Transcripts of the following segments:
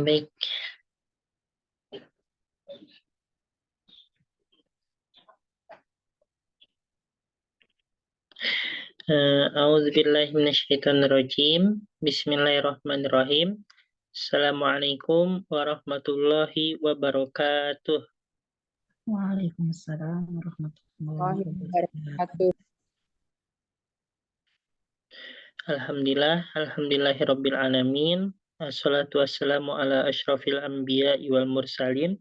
Baik. A'udzubillahi minasyaitonirrajim. Bismillahirrahmanirrahim. Assalamualaikum warahmatullahi wabarakatuh. Waalaikumsalam warahmatullahi wabarakatuh. Alhamdulillahirabbil alamin. Wassalatu wassalamu ala asyrafil anbiya'i wal mursalin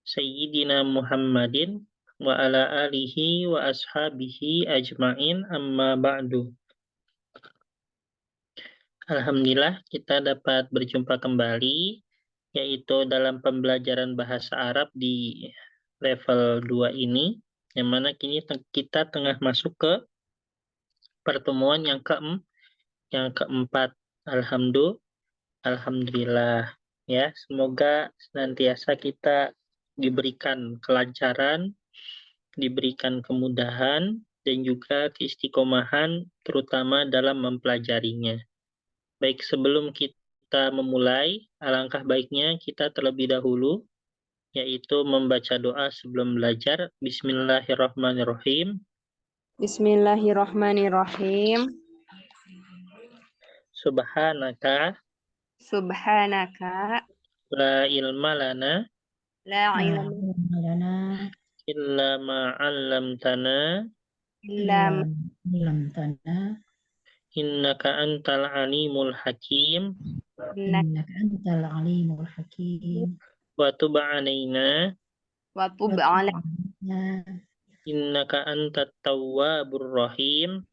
sayyidina Muhammadin wa ala alihi wa ashabihi ajmain, amma ba'du. Alhamdulillah kita dapat berjumpa kembali, yaitu dalam pembelajaran bahasa Arab di level 2 ini, yang mana kini kita tengah masuk ke pertemuan yang keempat. Alhamdulillah ya, semoga senantiasa kita diberikan kelancaran, diberikan kemudahan, dan juga keistiqomahan terutama dalam mempelajarinya. Baik, sebelum kita memulai, alangkah baiknya kita terlebih dahulu yaitu membaca doa sebelum belajar. Bismillahirrahmanirrahim. Bismillahirrahmanirrahim. Subhanaka la ilma lana illa ma 'allamtana innaka antal alimul hakim wa tub 'alaina innaka antat tawwabur rahim.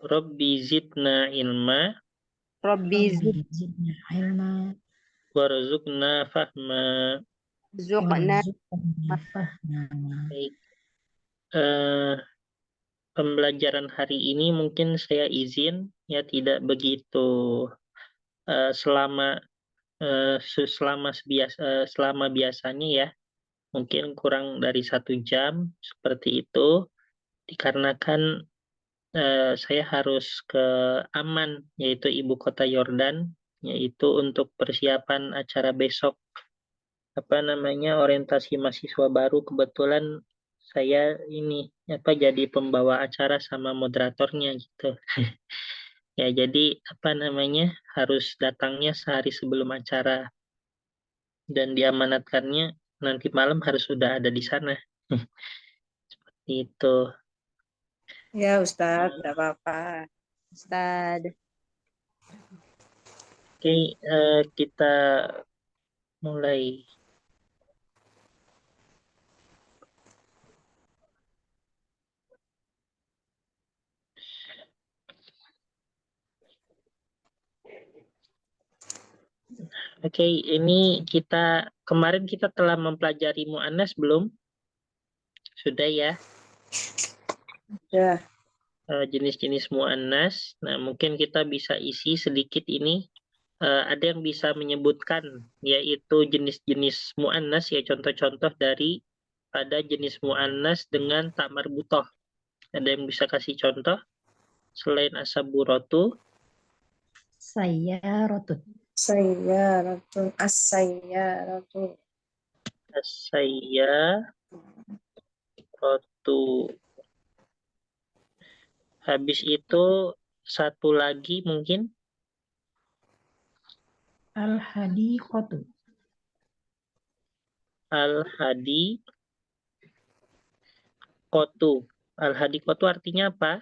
Rabbi zidna ilma warzuqna fahma. Baik. Pembelajaran hari ini mungkin saya izin ya, tidak begitu selama biasanya ya, mungkin kurang dari 1 jam seperti itu, dikarenakan saya harus ke Amman, yaitu ibu kota Yordan, yaitu untuk persiapan acara besok, orientasi mahasiswa baru. Kebetulan saya jadi pembawa acara sama moderatornya gitu. Ya, jadi harus datangnya sehari sebelum acara dan diamanatkannya nanti malam harus sudah ada di sana. Seperti itu. Ya Ustadz, tidak apa-apa. Ustadz. Oke, kita mulai. Oke, ini kemarin kita telah mempelajari mu'annas belum? Sudah ya? Ya. Jenis-jenis mu'annas. Nah, mungkin kita bisa isi sedikit ini. Ada yang bisa menyebutkan yaitu jenis-jenis mu'annas ya, contoh-contoh dari pada jenis mu'annas dengan tak marbutoh. Ada yang bisa kasih contoh selain asaburatu? Sayyaratun. As-sayyaratu. Habis itu satu lagi mungkin Al-hadiqatu. Al-hadiqatu. Al-hadiqatu artinya apa?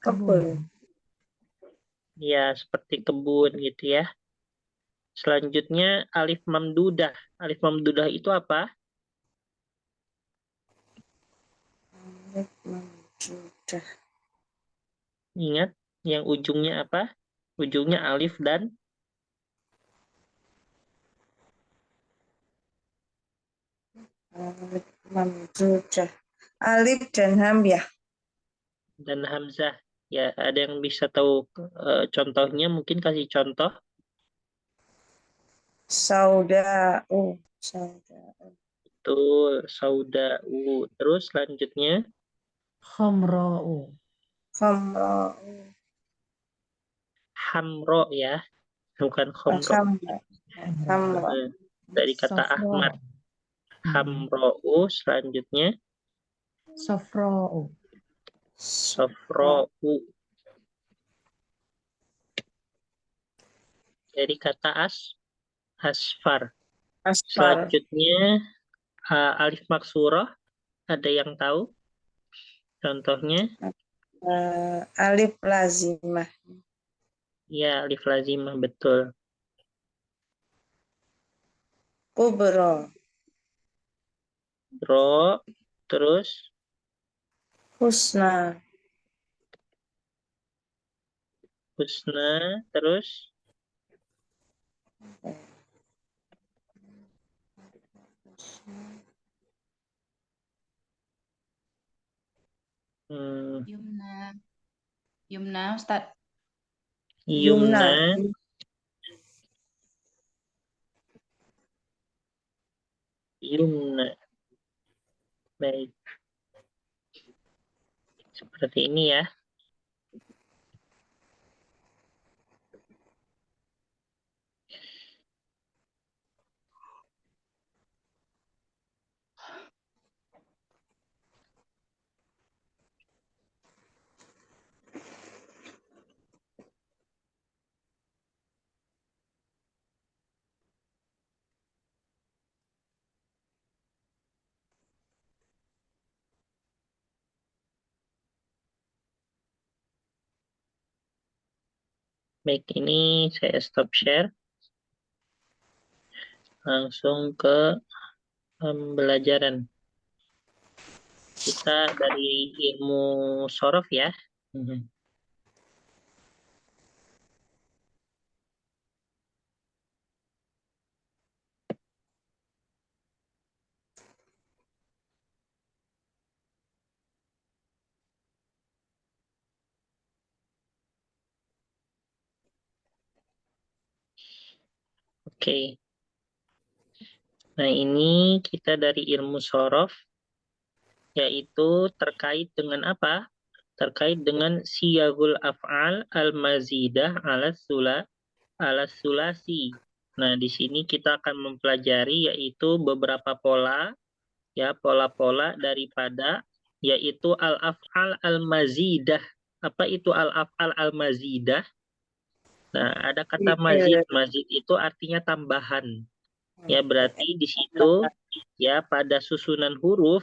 Kebun. Ya, seperti kebun gitu ya. Selanjutnya alif mamdudah. Alif mamdudah itu apa? Ingat yang ujungnya apa? Ujungnya alif dan Alif dan hamzah. Dan hamzah. Ya, ada yang bisa tahu contohnya? Mungkin kasih contoh. Sauda'u. Betul, sauda'u. Terus selanjutnya Khamra'u. Khamra. hamro ya, bukan khomro. Khamra. Khamra. Nah, dari kata Safra. Ahmad. Hamro'u, selanjutnya Safra'u. sofro'u. Dari kata asfar. Asfar. Selanjutnya alif maksurah, ada yang tahu? Contohnya, Alif lazimah. ya alif lazimah, betul. Kubro. Ro, terus Husna. husna, terus Yumna. Yumna, Ustaz. yumna, yumna. Baik. Seperti ini ya. Baik, ini saya stop share. Langsung ke pembelajaran. Kita dari ilmu sorof ya. Oke. Nah, ini kita dari ilmu sorof, yaitu terkait dengan apa? Terkait dengan siyagul af'al al-mazidah ala sulasi. Nah, di sini kita akan mempelajari yaitu beberapa pola, ya, pola-pola daripada yaitu al-af'al al-mazidah. Apa itu al-af'al al-mazidah? Nah, ada kata mazid. Mazid itu artinya tambahan. Ya, berarti di situ ya pada susunan huruf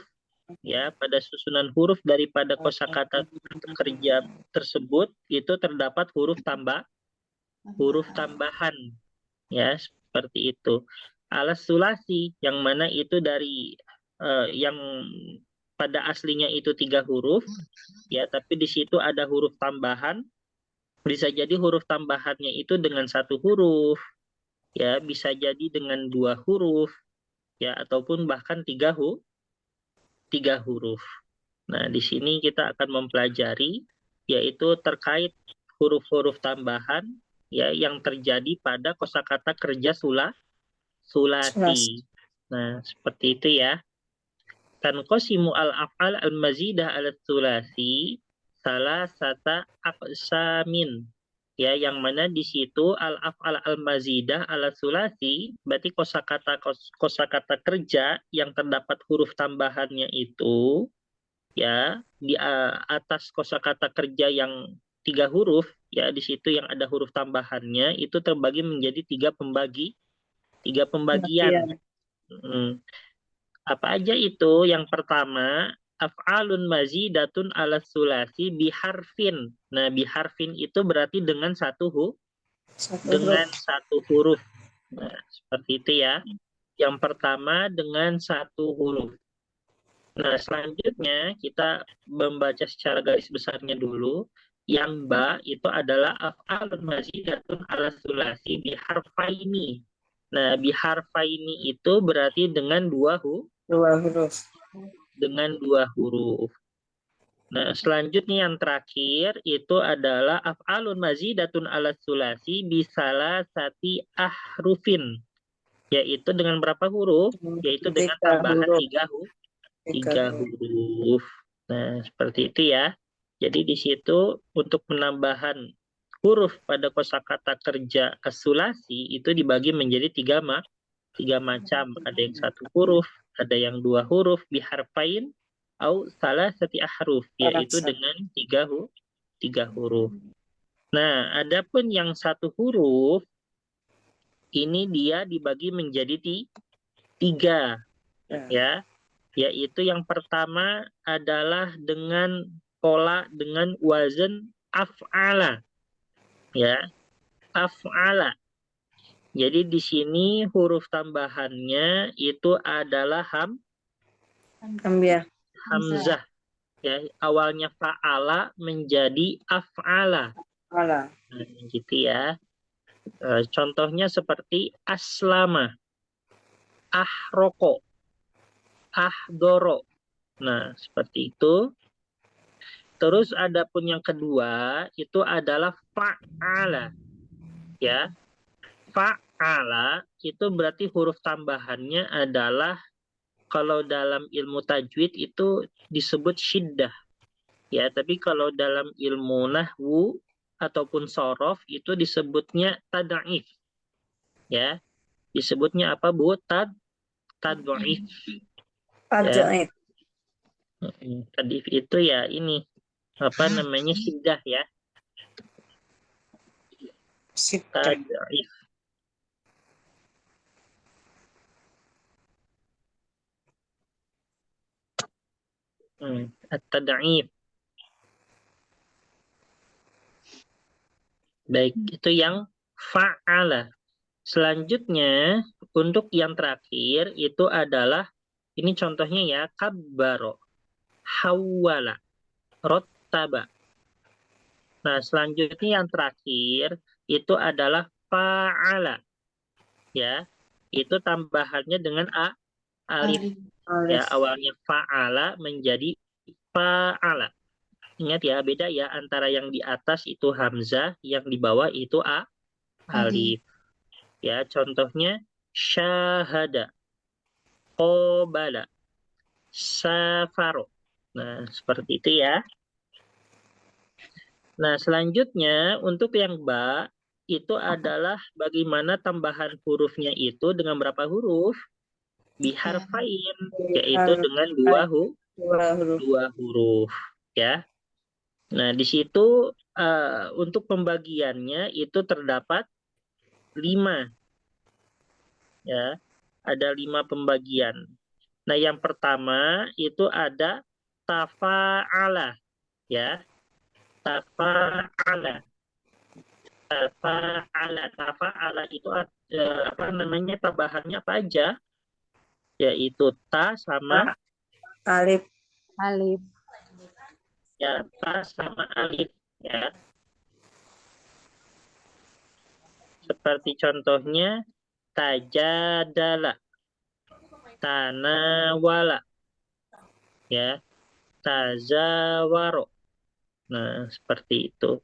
daripada kosakata kerja tersebut itu terdapat huruf tambahan, ya, seperti itu. Alas sulasi yang mana itu dari yang pada aslinya itu 3 huruf, ya, tapi di situ ada huruf tambahan. Bisa jadi huruf tambahannya itu dengan 1 huruf, ya, bisa jadi dengan 2 huruf, ya, ataupun bahkan 3 huruf. Nah, di sini kita akan mempelajari yaitu terkait huruf-huruf tambahan, ya, yang terjadi pada kosakata kerja sulasi. Nah, seperti itu ya. Tanqasimu al-af'al al-mazidah al-sulasi salah sata aqsamin. Ya, yang mana di situ al-af'al al-mazidah al-sulasi berarti kosakata kerja yang terdapat huruf tambahannya itu, ya, di atas kosakata kerja yang 3 huruf, ya, di situ yang ada huruf tambahannya itu terbagi menjadi 3 pembagian. Apa aja itu? Yang pertama, af'alun mazidatun ala sulasi biharfin. Nah, biharfin itu berarti dengan satu huruf. Nah, seperti itu ya. Yang pertama dengan 1 huruf. Nah, selanjutnya kita membaca secara garis besarnya dulu. Yang ba itu adalah af'alun mazidatun ala sulasi biharfaini. Nah, biharfaini itu berarti dengan 2 huruf. Nah, selanjutnya yang terakhir itu adalah af'alun mazidatun ala sulasi bisala sati ahrufin. Yaitu dengan berapa huruf? Yaitu dengan Tiga tambahan huruf. tiga huruf. Nah, seperti itu ya. Jadi di situ untuk penambahan huruf pada kosakata kerja as-sulasi itu dibagi menjadi tiga macam. Ada yang satu huruf, ada yang dua huruf, biharfain, au salah sati ahruf, yaitu dengan tiga huruf. Nah, adapun yang satu huruf, ini dia dibagi menjadi tiga, ya. Yaitu yang pertama adalah dengan pola dengan wazan af'ala, ya. Af'ala. Jadi di sini huruf tambahannya itu adalah Hamzah. hamzah. Ya, awalnya fa'ala menjadi af'ala. Alah. Nah, gitu ya. Contohnya seperti aslama, ahroko, ahdoro. Nah, seperti itu. Terus adapun yang kedua itu adalah fa'ala. Ya. Fa'ala itu berarti huruf tambahannya adalah kalau dalam ilmu tajwid itu disebut syiddah. Ya, tapi kalau dalam ilmu nahwu ataupun sorof itu disebutnya tad'if. Ya, disebutnya apa, Bu? Tad'if. Tad'if. Tad'if itu ya ini apa namanya, syiddah ya. Syiddah. Tad'if. At-tad'if. Baik, itu yang fa'ala. Selanjutnya, untuk yang terakhir itu adalah, ini contohnya ya, kabbaro, hawwala, rottaba. Nah, selanjutnya yang terakhir itu adalah fa'ala. Ya, itu tambahannya dengan alif. Ya, awalnya fa'ala menjadi fa'ala. Ingat ya, beda ya antara yang di atas itu hamzah, yang di bawah itu alif. Ya, contohnya syahada, qobala, safaro. Nah, seperti itu ya. Nah, selanjutnya untuk yang ba itu adalah bagaimana tambahan hurufnya itu dengan berapa huruf? Biharfain, yaitu dengan dua huruf. Ya. Nah, di situ untuk pembagiannya itu terdapat 5. Ya, ada 5 pembagian. Nah, yang pertama itu ada tafa'ala, ya. Tafa'ala. Tafa'ala itu apa namanya, tambahannya apa aja? Yaitu ta sama Alif. ya, ta sama alif, ya. Seperti contohnya tajadala, tanawala, ya, tazawaro. Nah, seperti itu.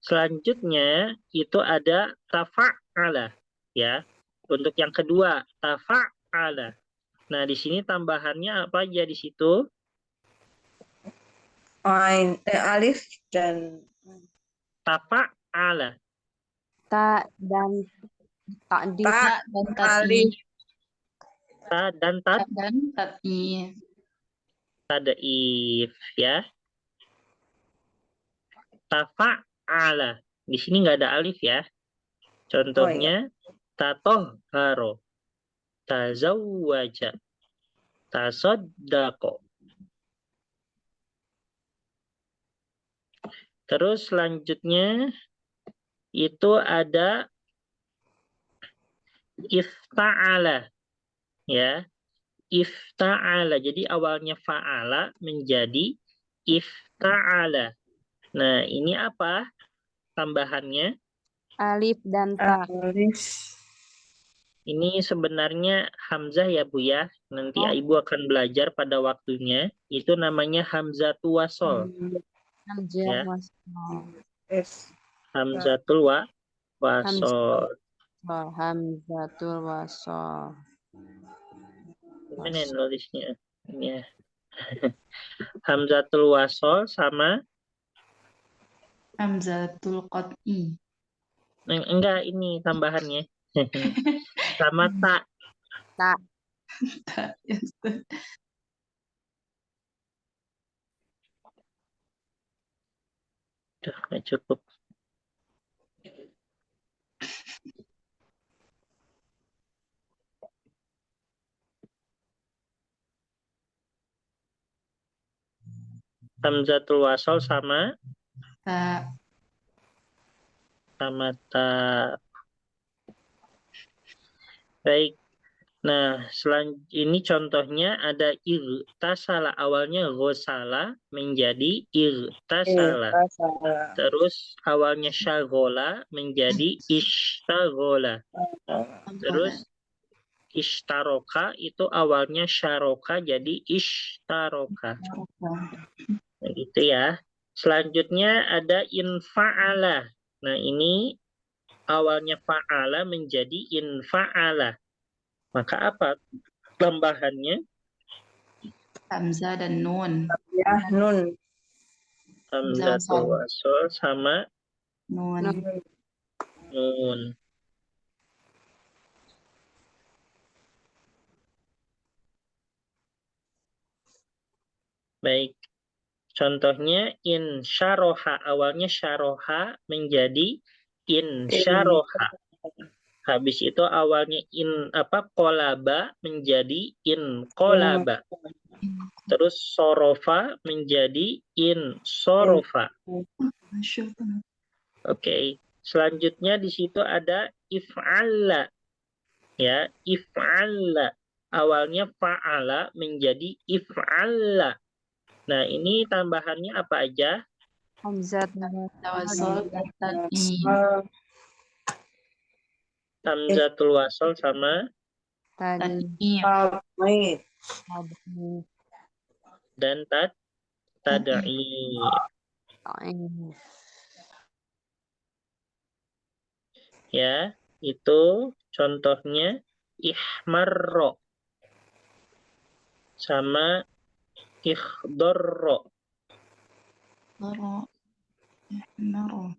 Selanjutnya itu ada tafa'ala, ya. Untuk yang kedua, tafa'ala. Nah, di sini tambahannya apa aja di situ? Alif dan Tafa'ala. Ta dan ta'dif. ta, dan alif. Ta dan tad'if. tad'if, ya. Tafa'ala. Di sini nggak ada alif ya. Contohnya tatohharo, tazawwaja, tasaddaqo. Terus selanjutnya itu ada ifta'ala, ya. Ifta'ala. Jadi awalnya fa'ala menjadi ifta'ala. Nah, ini apa tambahannya? Alif dan ta. Alif. Ini sebenarnya hamzah ya, Bu ya. Nanti Ibu akan belajar pada waktunya. Itu namanya hamzatul wasol. Hamzah Ya. wasal. Yes. Hamzatul wasol. Hamzatul wasol. Gimana ya nulisnya? Ini ya. Hamzatul wasol sama Hamzatul qat'i. enggak ini tambahannya. Sama tak. Tak. Ya, Ustaz. Udah nggak cukup. Hamzatul wasol sama Ta. tak. Baik. Nah, ini contohnya ada irtasala, awalnya ghosala menjadi irtasala. Salah. Terus awalnya syagola menjadi ishtagola. Terus ishtaroka itu awalnya syaroka jadi ishtaroka. Nah, gitu ya. Selanjutnya ada infa'ala. Nah, ini awalnya fa'ala menjadi infa'ala. Maka apa tambahannya? Hamzah dan nun. Ya, nun. Hamzatul wasol sama Nun. nun. Baik. Contohnya insyaroha, awalnya syaroha menjadi insyaroha. Habis itu awalnya kolaba menjadi kolaba. Terus sorofa menjadi sorofa. Masya Allah. Oke. Selanjutnya di situ ada if'alla. Ya, if'alla. Awalnya fa'ala menjadi if'alla. Nah, ini tambahannya apa aja? Hamzatul Tawassul dan tad'i. Hamzatul wasol sama tadi. Tad'i. dan tad'i. Ya, itu contohnya ihmarro sama ikhdorro. Doro. Ihmaro.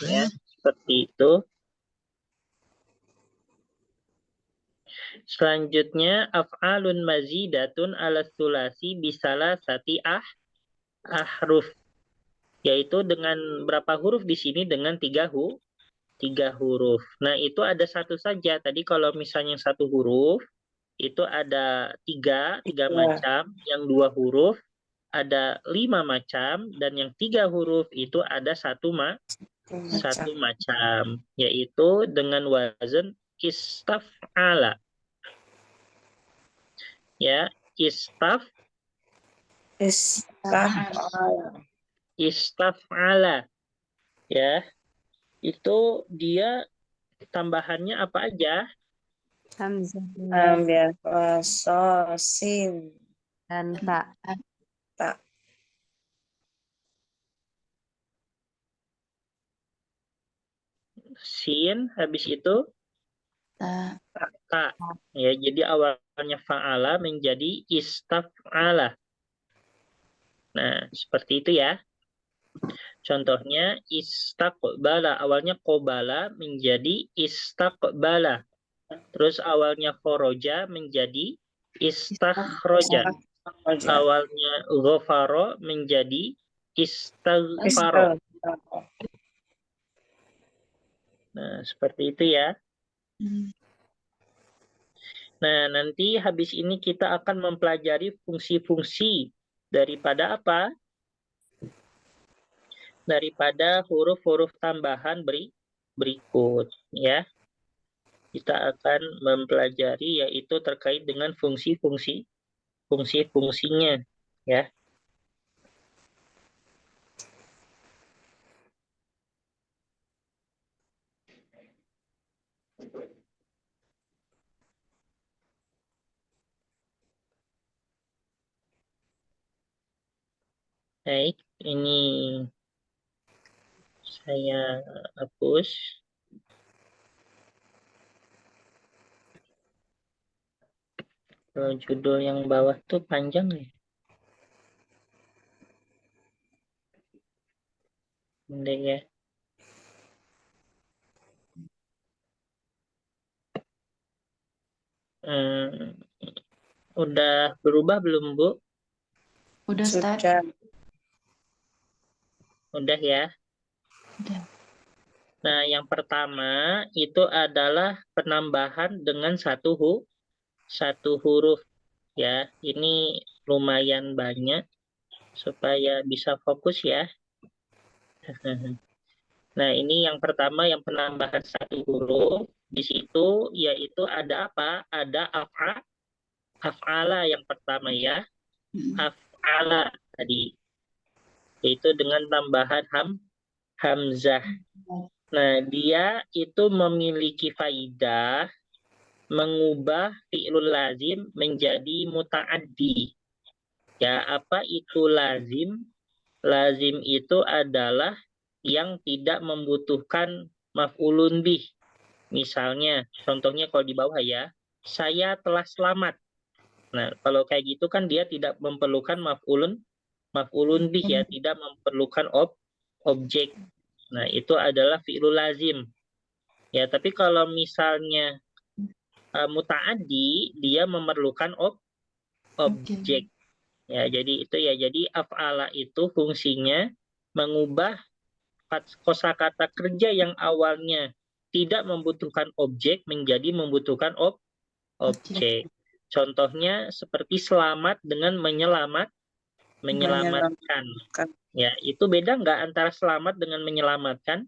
Ya, seperti itu. Selanjutnya af'alun mazidatun ala sulasi bisalah sati ahruf. Yaitu dengan berapa huruf di sini? Dengan tiga huruf. Nah, itu ada satu saja. Tadi kalau misalnya satu huruf, itu ada tiga macam. Yang dua huruf ada 5 macam. Dan yang 3 huruf itu ada satu macam. Yaitu dengan wazan istaf'ala. Ya, istaf'ala. Ya, itu dia tambahannya apa aja? Hamzah Biar sin. dan tak. Tak. Sin, habis itu Ta. tak. Ya, jadi awalnya fa'ala menjadi istaf'ala. Nah, seperti itu ya. Contohnya istaqbala, awalnya qobala menjadi istaqbala. Terus awalnya khoroja menjadi istakhroja. Awalnya ghafaro menjadi istaghfaro. Nah, seperti itu ya. Nah, nanti habis ini kita akan mempelajari fungsi-fungsi daripada apa? Daripada huruf-huruf tambahan berikut ya. Kita akan mempelajari yaitu terkait dengan fungsi-fungsinya ya. Baik, ini Saya hapus. Judul yang bawah tuh panjang ya. Pendek ya. Udah berubah belum, Bu? Udah, Ustaz? Sudah. Udah ya. Udah. Nah, yang pertama itu adalah penambahan dengan satu huruf ya. Ini lumayan banyak supaya bisa fokus ya. Nah, ini yang pertama yang penambahan satu huruf. Di situ yaitu ada apa? Ada af'ala yang pertama ya. Af'ala tadi. Yaitu dengan tambahan hamzah. Nah, dia itu memiliki faidah mengubah fi'lul lazim menjadi muta'addi. Ya, apa itu lazim? Lazim itu adalah yang tidak membutuhkan maf'ulun bih. Misalnya, contohnya kalau di bawah ya, saya telah selamat. Nah, kalau kayak gitu kan dia tidak memerlukan maf'ulun bih ya, tidak memerlukan objek. Nah, itu adalah fi'lul lazim. Ya, tapi kalau misalnya muta'addi, dia memerlukan objek. Ya, jadi itu ya. Jadi af'ala itu fungsinya mengubah kosakata kerja yang awalnya tidak membutuhkan objek menjadi membutuhkan objek. Contohnya seperti selamat dengan menyelamatkan. Ya, itu beda nggak antara selamat dengan menyelamatkan?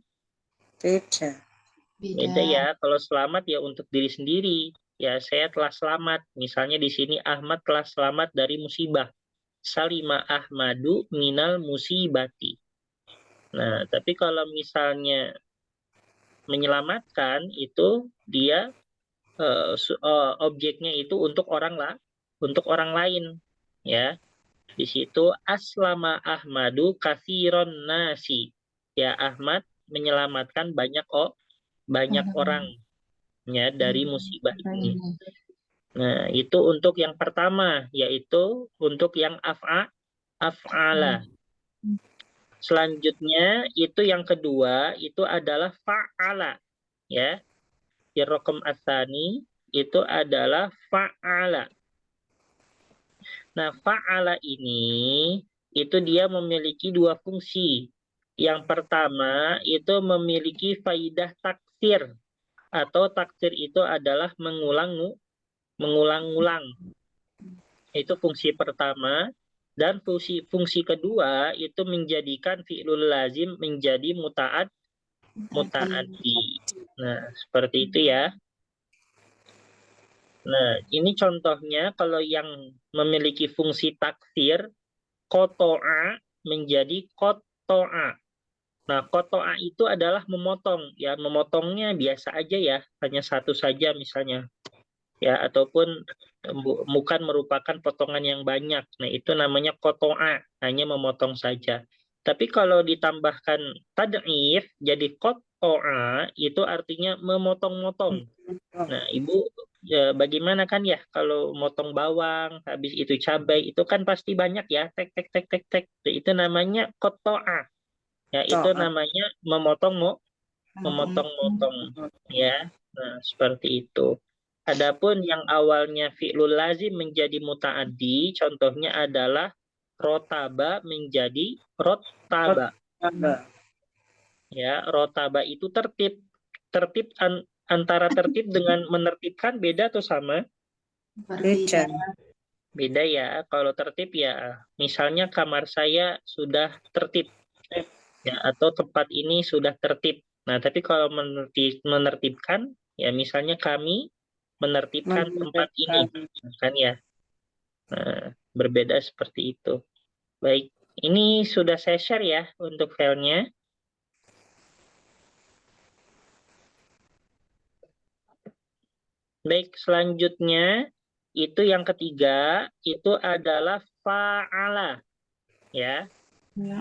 Beda. Beda ya. Kalau selamat ya untuk diri sendiri. Ya, saya telah selamat. Misalnya di sini Ahmad telah selamat dari musibah. Salima Ahmadu minal musibati. Nah, tapi kalau misalnya menyelamatkan itu dia objeknya itu untuk orang lain ya. Di situ aslama Ahmadu katsiron nasi. Ya, Ahmad menyelamatkan banyak orang ya dari musibah ini. Nah, itu untuk yang pertama, yaitu untuk yang af'ala. Selanjutnya, itu yang kedua, itu adalah fa'ala. Ya, Rokom asani itu adalah fa'ala. Nah, fa'ala ini, itu dia memiliki dua fungsi. Yang pertama, itu memiliki faidah taksir. Atau taksir itu adalah mengulang-ulang. Itu fungsi pertama. Dan fungsi kedua itu menjadikan fi'lul lazim menjadi muta'addi. Nah, seperti itu ya. Nah, ini contohnya kalau yang memiliki fungsi taksir, koto'a menjadi koto'a. Nah, koto'a itu adalah memotong. Ya, memotongnya biasa aja ya, hanya satu saja misalnya. Ya, ataupun bukan merupakan potongan yang banyak. Nah, itu namanya koto'a, hanya memotong saja. Tapi kalau ditambahkan tad'if jadi koto'a, itu artinya memotong-motong. Nah, Ibu bagaimana kan ya kalau motong bawang, habis itu cabai, itu kan pasti banyak ya, tek tek tek tek tek. Itu namanya koto'a. Ya, itu namanya memotong-motong ya. Nah, seperti itu. Adapun yang awalnya fi'lul lazim menjadi muta'addi, contohnya adalah rotaba menjadi rotaba. Ya, rotaba itu tertib. Tertib antara tertib dengan menertibkan beda atau sama? Beda. Beda ya. Kalau tertib ya, misalnya kamar saya sudah tertib. Ya, atau tempat ini sudah tertib. Nah, tapi kalau menertibkan, ya misalnya kami menertibkan tempat ini, kan ya. Nah, berbeda seperti itu. Baik, ini sudah saya share ya untuk filenya. Baik, selanjutnya itu yang ketiga, itu adalah fa'ala. Ya.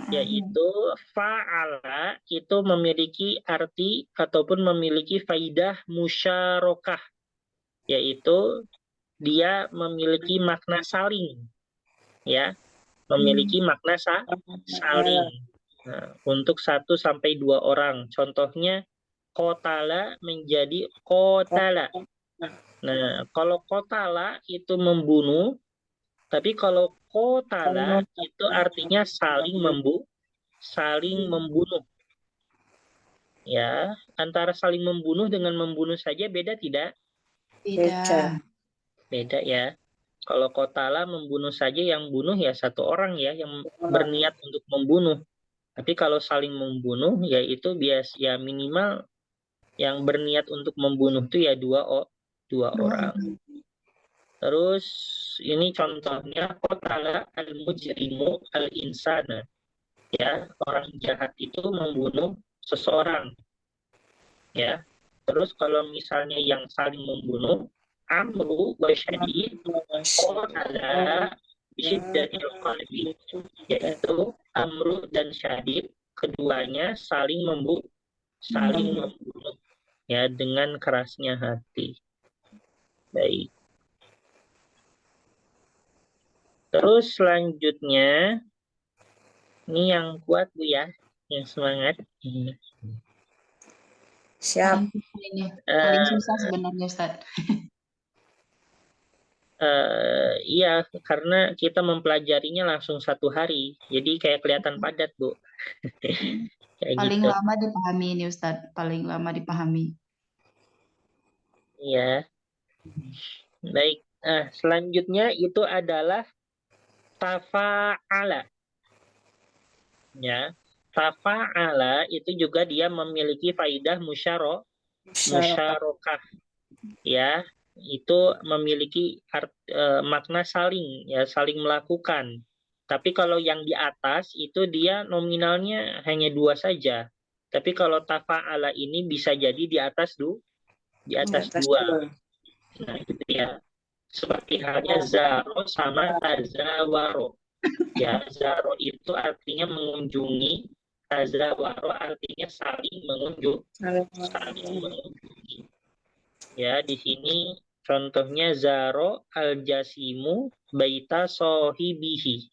yaitu fa'ala itu memiliki arti ataupun memiliki faidah musyarakah, yaitu dia memiliki makna saling, ya, memiliki makna saling. Nah, untuk 1 sampai 2 orang, contohnya qatala menjadi qatala. Nah, kalau qatala itu membunuh, tapi kalau qatala itu artinya saling membunuh. Ya, antara saling membunuh dengan membunuh saja beda tidak? Beda. Beda ya. Kalau qatala membunuh saja, yang bunuh ya 1 orang ya yang berniat untuk membunuh. Tapi kalau saling membunuh yaitu ya minimal yang berniat untuk membunuh itu ya dua orang. Terus ini contohnya qatala al-mujrimu al-insana. Ya, orang jahat itu membunuh seseorang. Ya. Terus kalau misalnya yang saling membunuh, amru wa syadid qatala bisyiddatil qalbi, yaitu amru dan syadid keduanya saling membunuh ya dengan kerasnya hati. Baik. Terus selanjutnya ini yang kuat Bu ya, yang semangat. Siap. Paling susah sebenarnya Ustaz. Iya, karena kita mempelajarinya langsung 1 hari, jadi kayak kelihatan padat Bu. Kayak Paling gitu. lama dipahami ini Ustaz, paling lama dipahami. Iya. Baik. Selanjutnya itu adalah tafa'ala. Ya. Tafa'ala itu juga dia memiliki faidah musyarakah. Ya, itu memiliki makna saling, ya, saling melakukan. Tapi kalau yang di atas itu dia nominalnya hanya 2 saja. Tapi kalau tafa'ala ini bisa jadi di atas 2. Nah, itu ya. Seperti halnya zaro sama tazawaro. Ya, zaro itu artinya mengunjungi, tazawaro artinya saling mengunjungi. Ya, di sini contohnya zaro al-jasimu baita sohibihi.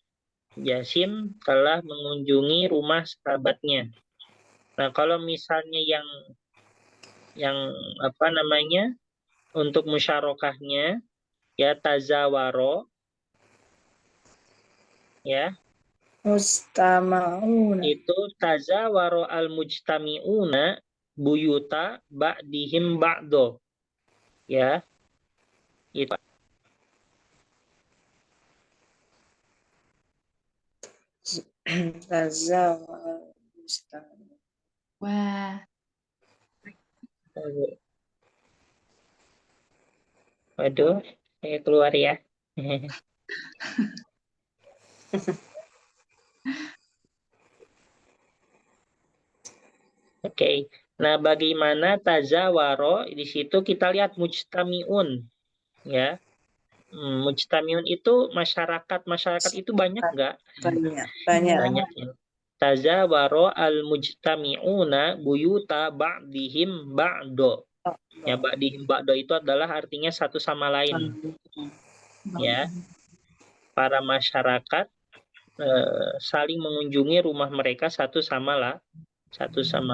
Jasim telah mengunjungi rumah sahabatnya. Nah, kalau misalnya yang apa namanya untuk musyarakahnya ya tazawaro ya Mustama'una. itu tazawaro al-mujtami'una buyuta ba'dihim ba'do. Ya, itu Tazawwar. Wah, waduh, saya keluar ya. Oke. Nah, bagaimana tazawaro di situ kita lihat mujtami'un ya. Mujtami'un itu masyarakat itu banyak nggak? Banyak. Banyak ya. Tazawaro al-mujtami'una buyuta ba'dihim ba'do. Ya, ba'dihim ba'do itu adalah artinya satu sama lain. Ya. Para masyarakat saling mengunjungi rumah mereka satu sama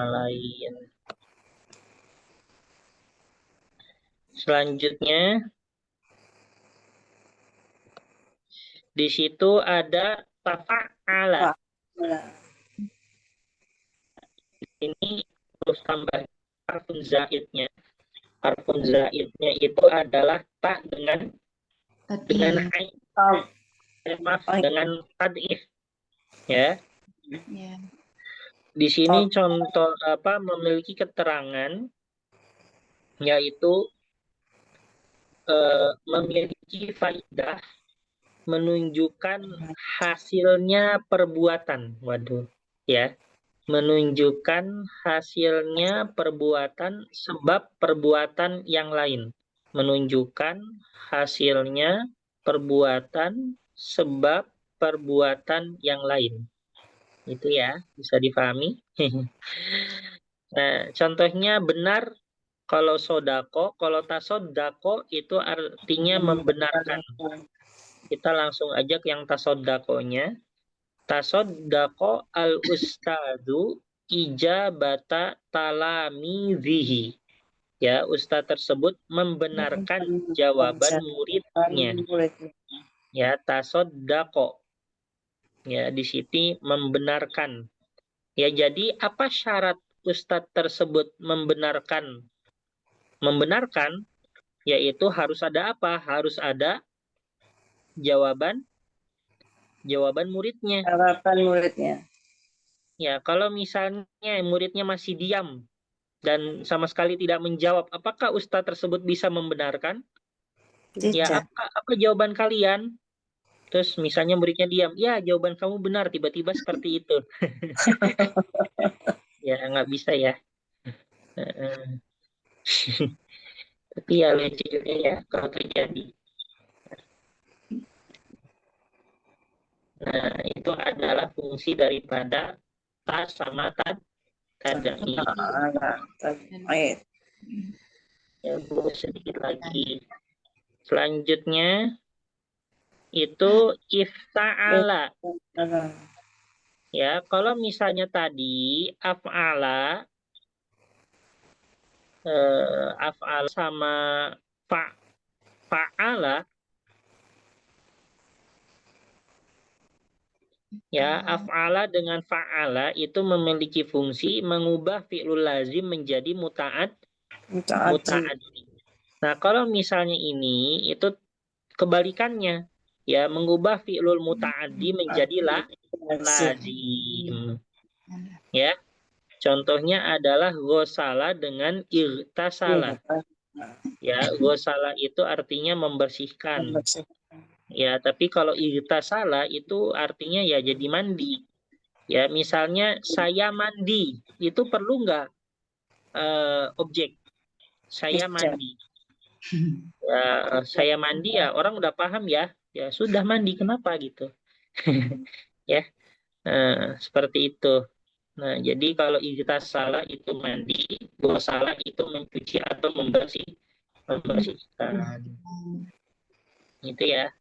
lain. Selanjutnya di situ ada tafa'ala. Ini terus tambah harfun zaidnya. Harfun zaidnya itu adalah ta dengan ain. Dengan tad'if. Ya. Ya. Di sini contoh memiliki keterangan yaitu memiliki faidah menunjukkan hasilnya perbuatan. Waduh, ya. Menunjukkan hasilnya perbuatan sebab perbuatan yang lain. Menunjukkan hasilnya perbuatan sebab perbuatan yang lain. Itu ya, bisa dipahami. Nah, contohnya benar kalau sodako, kalau tasodako itu artinya membenarkan. Kita langsung aja ke yang tasodakonya. Tasodako al-ustadu ijabata talamizihi. Ya, ustadz tersebut membenarkan jawaban muridnya. Ya, tasodako. Ya, di sini membenarkan. Ya, jadi apa syarat ustadz tersebut membenarkan? Membenarkan, yaitu harus ada apa? Harus ada jawaban muridnya. Jawaban muridnya. Ya, kalau misalnya muridnya masih diam dan sama sekali tidak menjawab, apakah ustadz tersebut bisa membenarkan? Ya, Tidak. apa jawaban kalian? Terus misalnya muridnya diam, ya jawaban kamu benar, tiba-tiba seperti itu. Ya, nggak bisa ya. Tapi ya lucu juga ya kalau terjadi. Nah, itu adalah fungsi daripada ta sama tadai. Baik. Ya, Bu, sedikit lagi. Selanjutnya itu ifta'ala. Ya, kalau misalnya tadi af'ala af'al sama fa'ala, ya, af'ala dengan fa'ala itu memiliki fungsi mengubah fi'lul lazim menjadi muta'addi. Nah, kalau misalnya ini itu kebalikannya, ya, mengubah fi'lul muta'addi menjadi lazim. Ya. Contohnya adalah ghosala dengan irtasala. Ya, ghosala itu artinya membersihkan. Ya, tapi kalau irtasala itu artinya ya jadi mandi. Ya, misalnya saya mandi, itu perlu nggak objek? Saya mandi. Ya, saya mandi ya orang udah paham ya. Ya sudah mandi, kenapa gitu? Ya, seperti itu. Nah, jadi kalau irtasala itu mandi, ghosala itu mencuci atau membersihkan. Itu ya.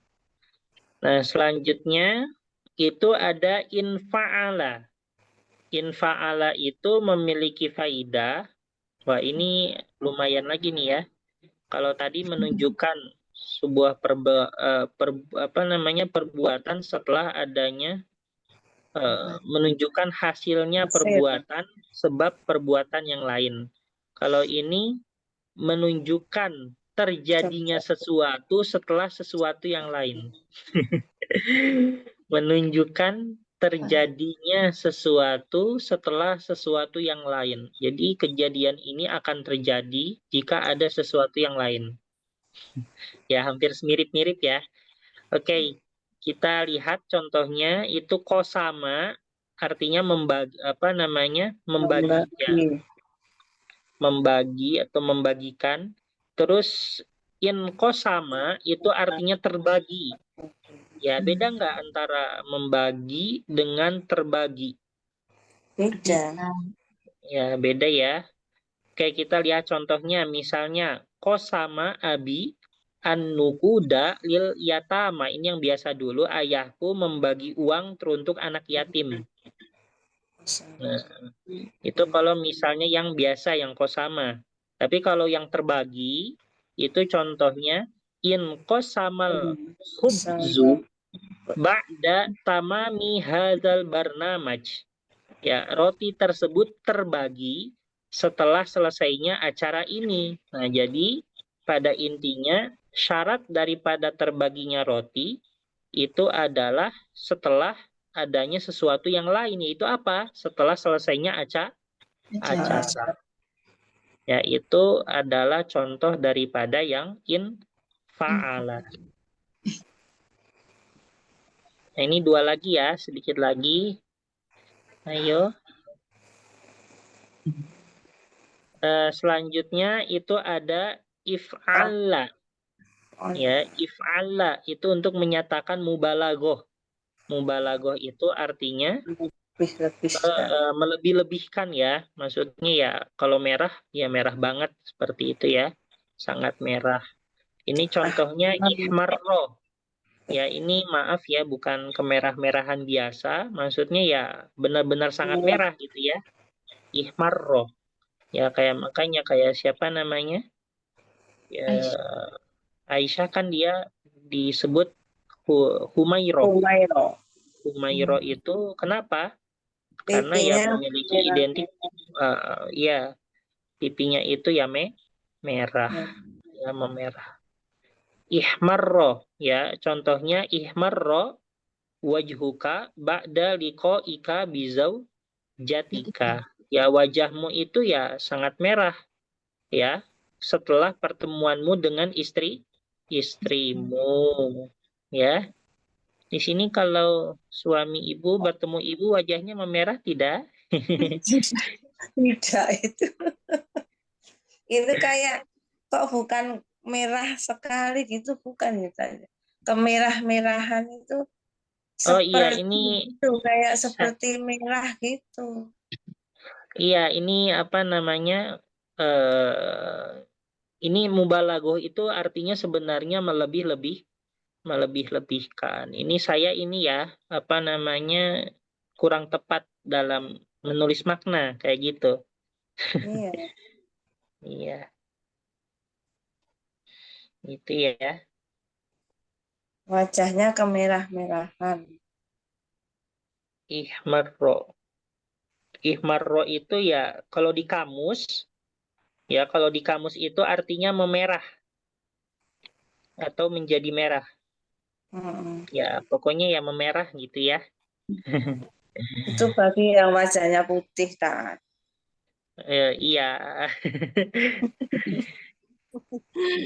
Nah, selanjutnya itu ada infa'ala. Infa'ala itu memiliki faidah. Wah, ini lumayan lagi nih ya. Kalau tadi menunjukkan sebuah perbuatan setelah adanya menunjukkan hasilnya perbuatan sebab perbuatan yang lain. Kalau ini menunjukkan terjadinya sesuatu setelah sesuatu yang lain. Menunjukkan terjadinya sesuatu setelah sesuatu yang lain. Jadi kejadian ini akan terjadi jika ada sesuatu yang lain. Ya, hampir mirip-mirip ya. Oke, kita lihat contohnya itu kosama, artinya membagi membagi atau membagikan. Terus inkosama itu artinya terbagi. Ya, beda nggak antara membagi dengan terbagi? Beda. Ya, beda ya. Oke, kita lihat contohnya. Misalnya, kosama abi an-nukuda lil yatama. Ini yang biasa dulu. Ayahku membagi uang teruntuk anak yatim. Nah, itu kalau misalnya yang biasa, yang kosama. Tapi kalau yang terbagi, itu contohnya in kosamal hubzu ba'da tamami hadzal barnamaj. Ya, roti tersebut terbagi setelah selesainya acara ini. Nah, jadi pada intinya syarat daripada terbaginya roti itu adalah setelah adanya sesuatu yang lain, yaitu apa? Setelah selesainya acara. Ya, itu adalah contoh daripada yang infa'ala. Nah, ini dua lagi ya, sedikit lagi. Ayo. Selanjutnya itu ada if'ala. Ya, if'ala itu untuk menyatakan mubalaghah. Mubalaghah itu artinya Lebih-lebihkan. Melebih-lebihkan ya. Maksudnya ya kalau merah ya merah banget seperti itu ya. Sangat merah. Ini contohnya ihmarro. Ya ini maaf ya bukan kemerah-merahan biasa. Maksudnya ya benar-benar sangat merah gitu ya. Ihmarro. Ya kayak makanya kayak siapa namanya? Ya, Aisyah. Aisyah kan dia disebut Humairah. Humairo. Humairah itu kenapa? Karena ya Pipinya memiliki merah. identik ya pipinya itu ya merah, ya memerah. Ihmarro ya contohnya ihmarro wajhuka ba'da liqa'ika bizau jatika. Ya wajahmu itu ya sangat merah ya setelah pertemuanmu dengan istrimu ya. Di sini kalau suami ibu bertemu ibu wajahnya memerah tidak? Tidak itu. Itu kayak kok bukan merah sekali gitu bukan gitu. Kemerah-merahan itu Oh iya seperti ini itu kayak seperti merah gitu. iya ini apa namanya ini mubalaghah itu artinya sebenarnya melebih-lebihkan. Ini saya ini ya apa namanya kurang tepat dalam menulis makna kayak gitu. Iya. Iya, itu ya. Wajahnya kemerah-merahan. Ihmarro. Ihmarro itu ya kalau di kamus itu artinya memerah atau menjadi merah. Ya, pokoknya ya memerah gitu ya. Itu bagi yang wajahnya putih kan. Iya.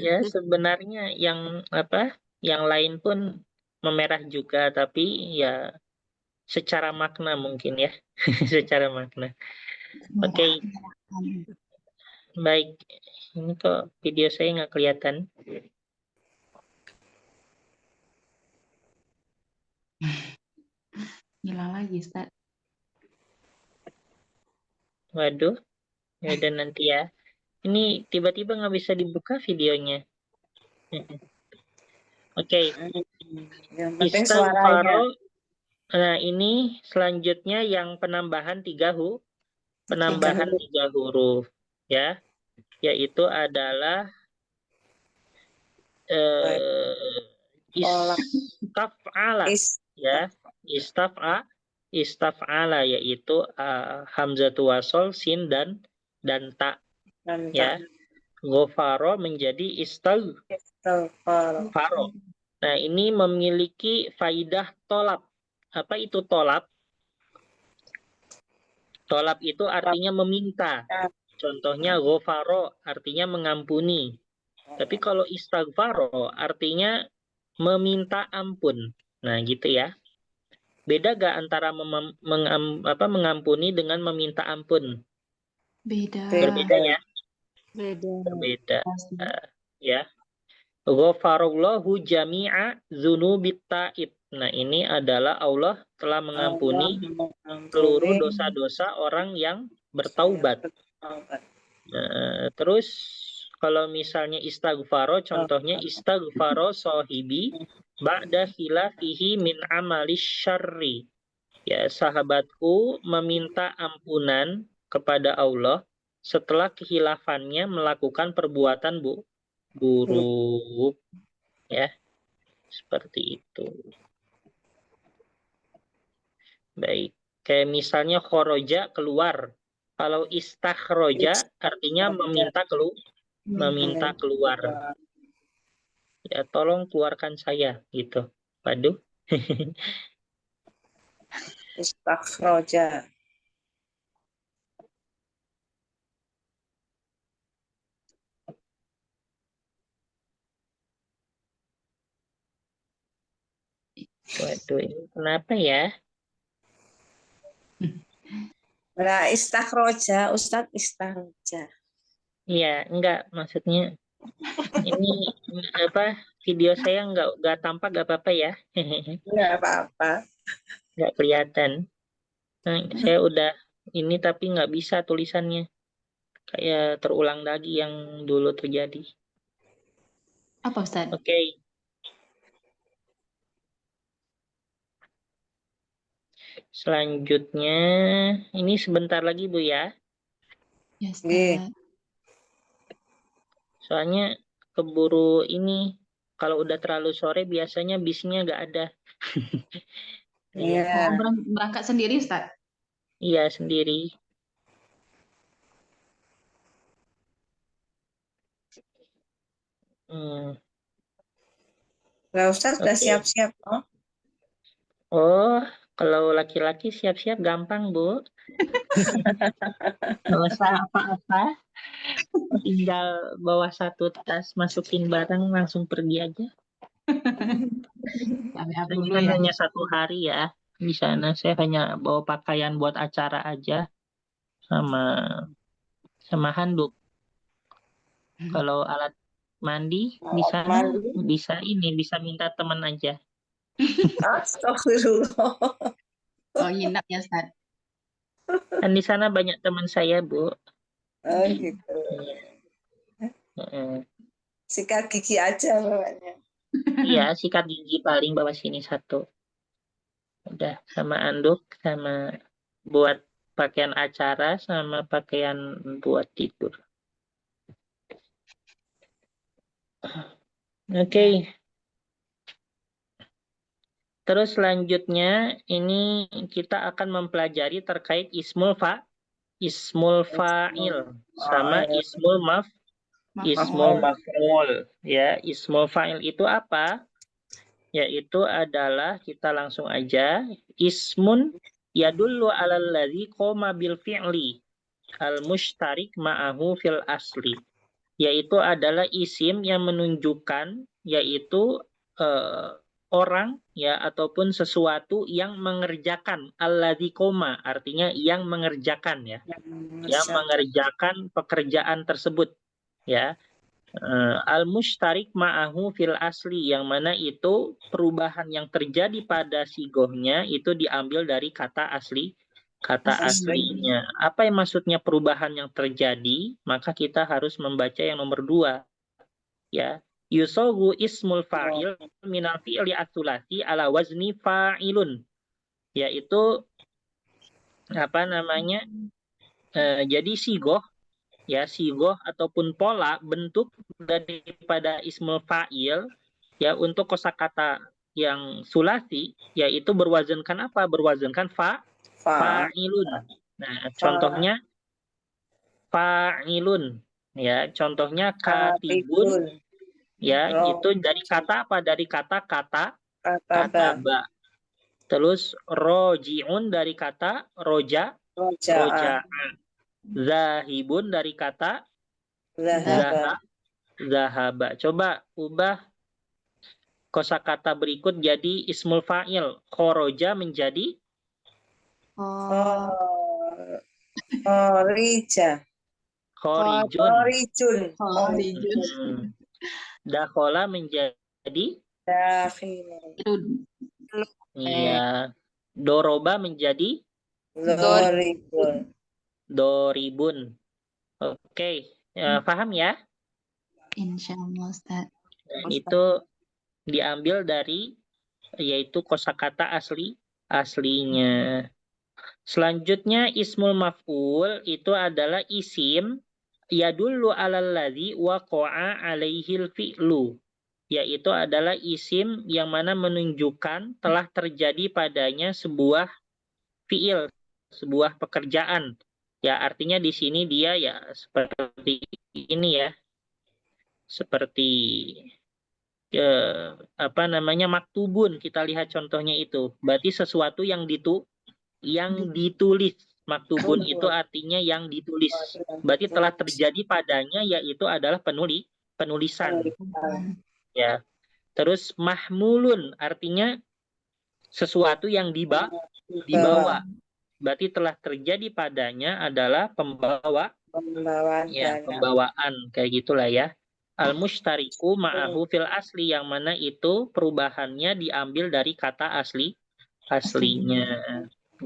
Ya, sebenarnya yang apa? Yang lain pun memerah juga tapi ya secara makna mungkin ya. Secara makna. Oke, baik. Ini kok video saya nggak kelihatan. Hilang lagi, Ustaz. Waduh, ya udah nanti ya. Ini tiba-tiba nggak bisa dibuka videonya. Oke. Yang penting suaranya. Istighfaro. Nah, ini selanjutnya yang penambahan tiga huruf ya, yaitu adalah istaf'ala ya. Istaf'ala yaitu hamzatu wasol, sin dan ta ya. Ghafaro menjadi istighfaro. Nah, ini memiliki faidah tolab. Apa itu tolab? Tolab itu artinya meminta. Contohnya ghafaro artinya mengampuni. Tapi kalau istighfaro artinya meminta ampun. Nah, gitu ya. Beda gak antara mengampuni dengan meminta ampun? Beda. Berbeda ya? Beda. Berbeda. Ya. Ghafarallahu jami'a dzunubit ta'ib. Nah, ini adalah Allah telah mengampuni seluruh dosa-dosa orang yang bertaubat. Terus kalau misalnya istighfaro, contohnya istighfaro sahibi ba'da khilafihi min amalis syarri. Ya, sahabatku meminta ampunan kepada Allah setelah kehilafannya melakukan perbuatan buruk. Ya, seperti itu. Baik. Kayak misalnya khoroja keluar. Kalau istakhroja artinya meminta keluar. Ya, tolong keluarkan saya gitu. Waduh. Istakhroja. Waduh, ini kenapa ya? Nah, istakhroja, Ustaz istakhroja. Iya, enggak maksudnya ini apa video saya enggak tampak enggak apa-apa ya. Enggak apa-apa. Enggak kelihatan. Nah, saya udah ini tapi nggak bisa tulisannya. Kayak terulang lagi yang dulu terjadi. Apa Ustaz? Oke. Selanjutnya, ini sebentar lagi Bu ya. Ya Nggih. Ustaz. Soalnya keburu ini, kalau udah terlalu sore biasanya bisnya nggak ada. Iya, Iya. Oh, berangkat sendiri Ustaz? iya sendiri. Hmm. Lah Ustaz sudah Oke. siap-siap. Oh, Oh, kalau laki-laki siap-siap gampang, Bu. Nggak usah apa-apa. Tinggal bawa satu tas, masukin barang, langsung pergi aja. Siap-siap Saya dulu kan ya. hanya 1 hari ya. Di sana saya hanya bawa pakaian buat acara aja. Sama handuk. Kalau alat mandi di sana mandi. bisa minta teman aja. Astagfirullah. Oh, nginap ya Ustaz. Kan di sana banyak teman saya, Bu. Oh gitu. Iya. Heeh. Sikat gigi aja bawanya. Iya, sikat gigi paling bawa sini 1. Udah, sama anduk, sama buat pakaian acara, sama pakaian buat tidur. Oke. Terus selanjutnya ini kita akan mempelajari terkait ismul fa'il sama ismul maf'ul ya. Ismul fa'il itu apa? Yaitu adalah kita langsung aja ismun yadullu 'alal ladzi qoma bil fi'li al mushtarik ma'ahu fil asli. Yaitu adalah isim yang menunjukkan yaitu orang ya ataupun sesuatu yang mengerjakan alladzi qoma artinya yang mengerjakan ya. Yang mengerjakan pekerjaan tersebut ya. Al-mushtarik ma'ahu fil asli yang mana itu perubahan yang terjadi pada sigohnya itu diambil dari kata aslinya. Apa yang maksudnya perubahan yang terjadi? Maka kita harus membaca yang nomor 2 ya. Yusogu ismul fa'il minal fi'li as-sulasi ala wazni fa'ilun, yaitu apa namanya? Jadi sigoh ataupun pola bentuk daripada ismul fa'il ya untuk kosakata yang sulasi yaitu berwazankan apa? Berwazankan fa'ilun. Nah, contohnya fa'ilun ya, contohnya katibun ya, itu dari kata apa? Dari kata kataba. Terus roji'un dari kata roja'a. Zahibun dari kata zahaba. Coba ubah kosakata berikut jadi ismul fa'il. Khoroja menjadi khorijun. Dakhola menjadi iya. Doroba menjadi doribun. Oke, paham ya? Insyaallah Ustaz. Itu diambil dari yaitu kosakata aslinya. Selanjutnya ismul maf'ul itu adalah isim yadullu 'alal ladzi waqa'a 'alaihil fi'lu, yaitu adalah isim yang mana menunjukkan telah terjadi padanya sebuah fi'il, sebuah pekerjaan. Ya, artinya di sini dia ya seperti ini ya. Seperti apa namanya maktubun, kita lihat contohnya itu. Berarti sesuatu yang ditulis. Maktubun itu artinya yang ditulis. Berarti telah terjadi padanya yaitu adalah penulisan. Ya. Terus mahmulun artinya sesuatu yang dibawa. Berarti telah terjadi padanya adalah pembawaan kayak gitulah ya. Al-mushtariku ma'ahu fil asli yang mana itu perubahannya diambil dari kata aslinya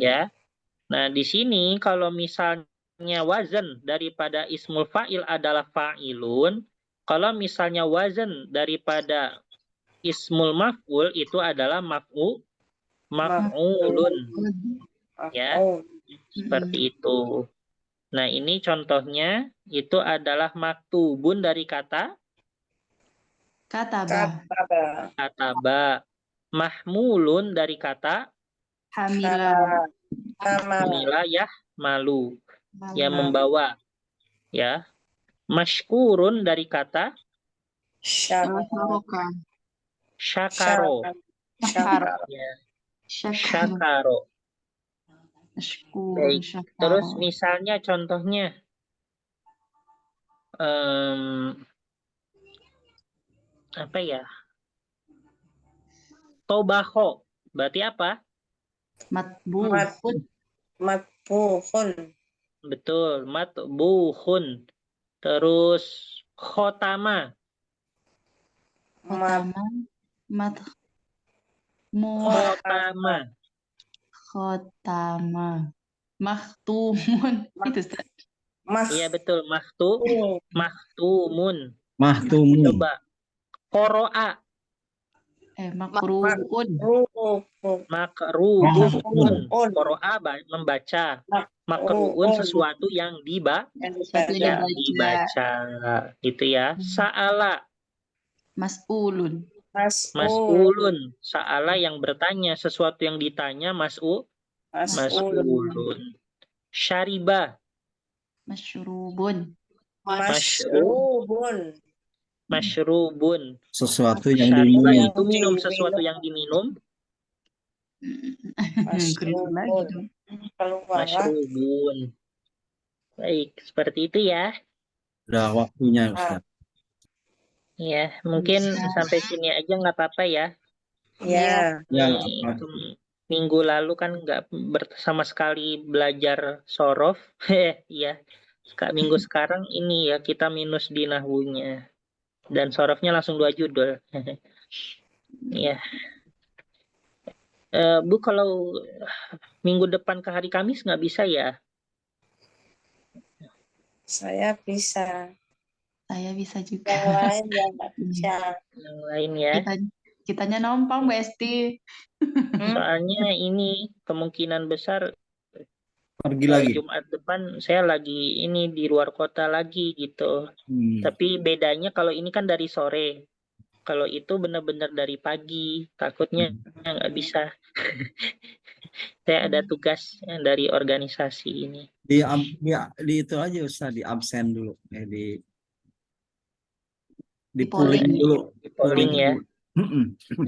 ya. Nah, di sini kalau misalnya wazan daripada ismul fa'il adalah fa'ilun, kalau misalnya wazan daripada ismul maf'ul itu adalah maf'ulun, ya, seperti itu. Nah, ini contohnya itu adalah maktubun dari kata Kataba. kataba, mahmulun dari kata Hamila. hamila malu, ya Malu. membawa, ya. Mashkurun dari kata Masaroka. syakaro, Syakaro. ya. Syakaro. Syakaro. Syukur. Baik. Syakaro. Terus misalnya contohnya apa ya? Tobaho. Berarti apa? Matbuhun. Matbuhun. Betul, matbuhun. Terus khotama. Khotama. Khotama. Khotama. Mahtumun. Itu Ustaz. Iya betul, mahtumun. Mahtumun. Coba qoro'a, Makruun. makrubun. Qoro'a membaca. Makruun sesuatu yang Sesuatu yang dibaca. gitu ya. Sa'ala, Mas'ulun. mas'ulun. Sa'ala yang bertanya, sesuatu yang ditanya mas'ulun. Syariba, Masyrubun. masyrubun. Sesuatu yang Syariba diminum. itu minum, sesuatu yang diminum. Keren lagi dong. Masyrubun. Baik, seperti itu ya. Udah waktunya, Ustaz. Ya, mungkin sampai sini aja nggak apa-apa ya. Ya. Ya, Nih, minggu lalu kan nggak sama sekali belajar sorof. Iya. Minggu sekarang ini ya kita minus di nahwunya. Dan sorofnya langsung 2 judul. Iya. Bu, kalau minggu depan ke hari Kamis nggak bisa ya? Saya bisa. Saya bisa juga. Yang lain yang nggak bisa. Yang lain ya. Kitanya numpang, Mbak Esti. Soalnya ini kemungkinan besar pergi lagi. Jumat depan saya lagi ini di luar kota lagi gitu. Tapi bedanya kalau ini kan dari sore. Kalau itu benar-benar dari pagi. Takutnya nggak bisa. Saya ada tugas dari organisasi ini. Di itu aja Ustaz, di absen dulu. Di polling dulu. Di polling ya. dulu.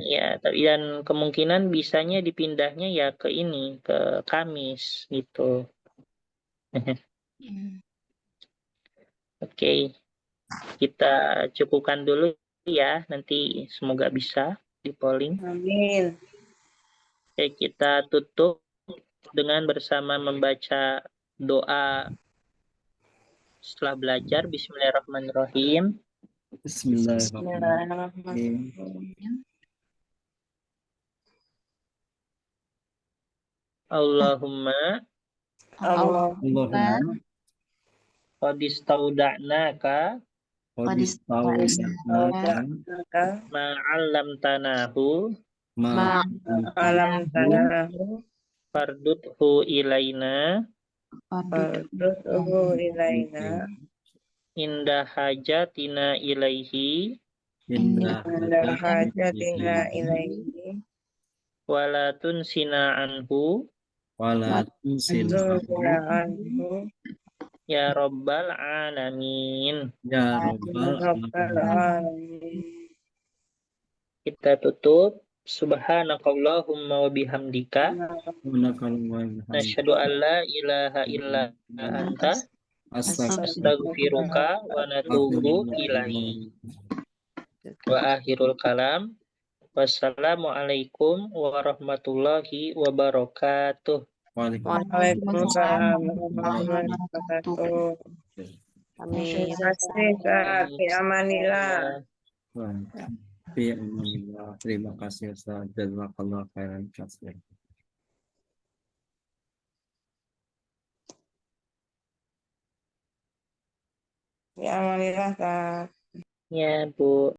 Ya, tapi dan kemungkinan bisanya dipindahnya ya ke ini, ke Kamis gitu. Oke, kita cukupkan dulu ya. Nanti semoga bisa di polling. Amin. Oke, kita tutup dengan bersama membaca doa setelah belajar. Bismillahirrahmanirrahim. Bismillahirrahmanirrahim. Allahumma qad istauda'naka ma 'allamtanahu fardudhu ilaina inda hajatina ilaihi wala tunsina anhu ya rabbal alamin. Kita tutup. Subhanakallahumma wa bihamdika nasyhadu an la ilaha illa anta astaghfiruka wa natubu ilaihi. Wa akhirul kalam. Wassalamualaikum warahmatullahi wabarakatuh. Waalaikumsalam warahmatullahi wabarakatuh. Amin. Terima kasih, Kak. Amanillah. Terima kasih Ustaz. Jazakallah khairan. Ya, amanillah, Kak. Ya, Bu.